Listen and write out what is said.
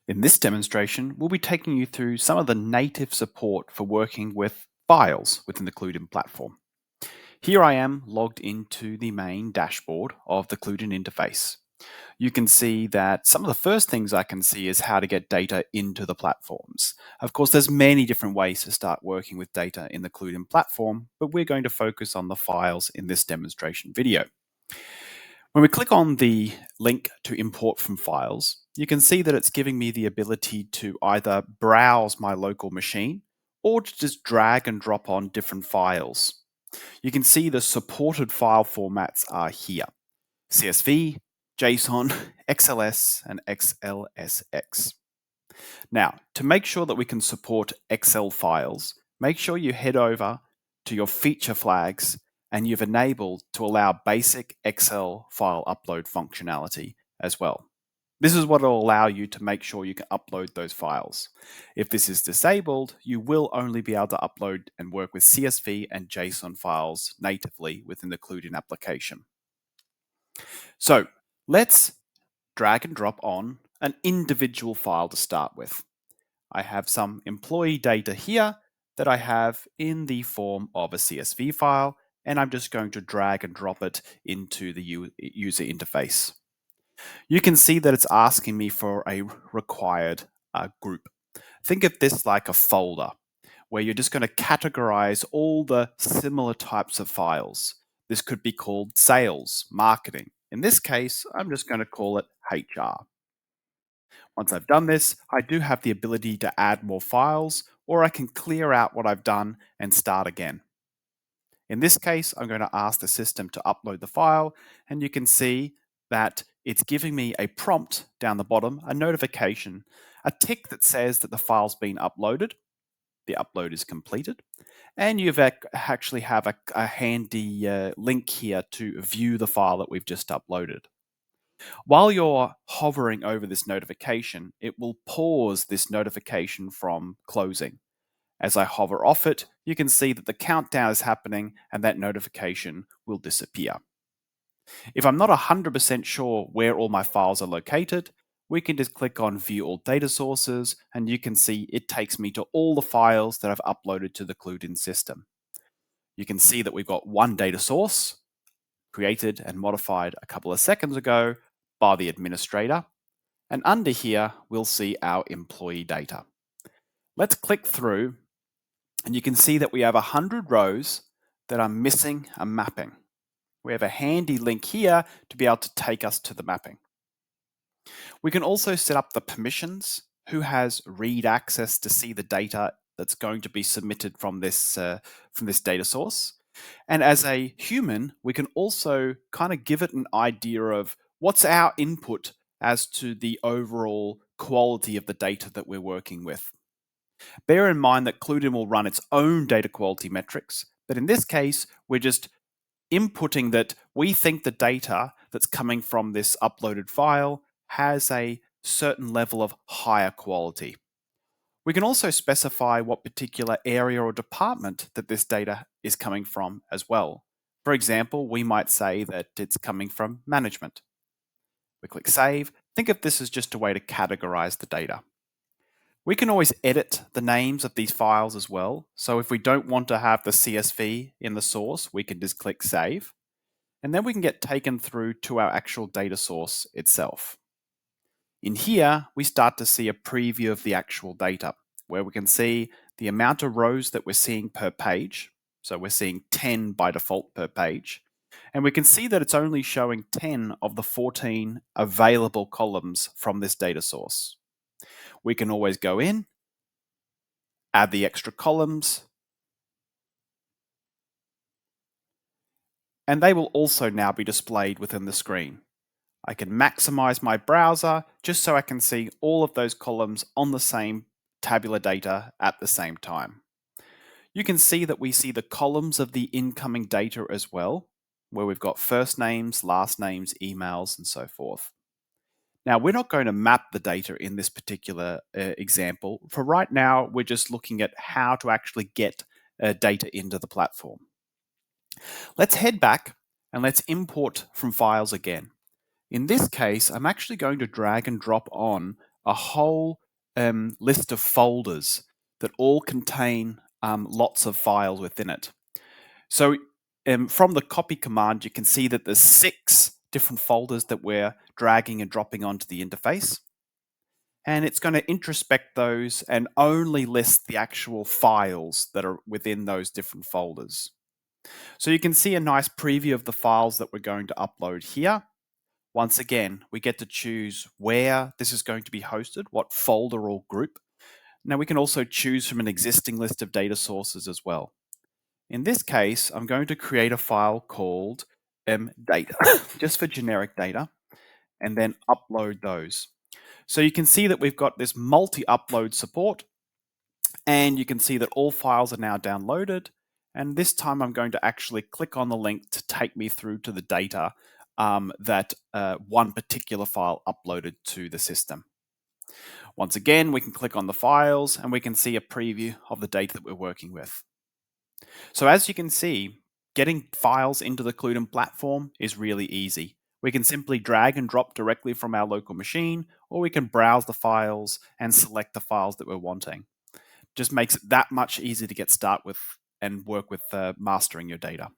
In this demonstration, we'll be taking you through some of the native support for working with files within the CluedIn platform. Here I am logged into the main dashboard of the CluedIn interface. You can see that some of the first things I can see is how to get data into the platforms. Of course, there's many different ways to start working with data in the CluedIn platform, but we're going to focus on the files in this demonstration video. When we click on the link to import from files, you can see that it's giving me the ability to either browse my local machine or to just drag and drop on different files. You can see the supported file formats are here: CSV, JSON, XLS, and XLSX. Now, to make sure that we can support Excel files, make sure you head over to your feature flags and you've enabled to allow basic Excel file upload functionality as well. This is what will allow you to make sure you can upload those files. If this is disabled, you will only be able to upload and work with CSV and JSON files natively within the CluedIn application. So let's drag and drop on an individual file to start with. I have some employee data here that I have in the form of a CSV file, and I'm just going to drag and drop it into the user interface. You can see that it's asking me for a required group. Think of this like a folder where you're just going to categorize all the similar types of files. This could be called sales, marketing. In this case, I'm just going to call it HR. Once I've done this, I do have the ability to add more files, or I can clear out what I've done and start again. In this case, I'm going to ask the system to upload the file, and you can see that it's giving me a prompt down the bottom, a notification, a tick that says that the file's been uploaded, the upload is completed, and you've actually have a handy link here to view the file that we've just uploaded. While you're hovering over this notification, it will pause this notification from closing. As I hover off it, you can see that the countdown is happening and that notification will disappear. If I'm not 100% sure where all my files are located, we can just click on View All Data Sources, and you can see it takes me to all the files that I've uploaded to the CluedIn system. You can see that we've got one data source, created and modified a couple of seconds ago by the administrator. And under here, we'll see our employee data. Let's click through, and you can see that we have 100 rows that are missing a mapping. We have a handy link here to be able to take us to the mapping. We can also set up the permissions, who has read access to see the data that's going to be submitted from this data source. And as a human, we can also kind of give it an idea of what's our input as to the overall quality of the data that we're working with. Bear in mind that CluedIn will run its own data quality metrics, but in this case, we're just inputting that we think the data that's coming from this uploaded file has a certain level of higher quality. We can also specify what particular area or department that this data is coming from as well. For example, we might say that it's coming from management. We click Save. Think of this as just a way to categorize the data. We can always edit the names of these files as well. So if we don't want to have the CSV in the source, we can just click Save. And then we can get taken through to our actual data source itself. In here, we start to see a preview of the actual data, where we can see the amount of rows that we're seeing per page. So we're seeing 10 by default per page. And we can see that it's only showing 10 of the 14 available columns from this data source. We can always go in, add the extra columns, and they will also now be displayed within the screen. I can maximize my browser just so I can see all of those columns on the same tabular data at the same time. You can see that we see the columns of the incoming data as well, where we've got first names, last names, emails, and so forth. Now, we're not going to map the data in this particular example. For right now, we're just looking at how to actually get data into the platform. Let's head back and let's import from files again. In this case, I'm actually going to drag and drop on a whole list of folders that all contain lots of files within it. So from the copy command, you can see that there's 6 different folders that we're dragging and dropping onto the interface. And it's going to introspect those and only list the actual files that are within those different folders. So you can see a nice preview of the files that we're going to upload here. Once again, we get to choose where this is going to be hosted, what folder or group. Now we can also choose from an existing list of data sources as well. In this case, I'm going to create a file called data, just for generic data, and then upload those. So you can see that we've got this multi-upload support, and you can see that all files are now downloaded. And this time I'm going to actually click on the link to take me through to the data that one particular file uploaded to the system. Once again, we can click on the files and we can see a preview of the data that we're working with. So as you can see, getting files into the CluedIn platform is really easy. We can simply drag and drop directly from our local machine, or we can browse the files and select the files that we're wanting. Just makes it that much easier to get started with and work with mastering your data.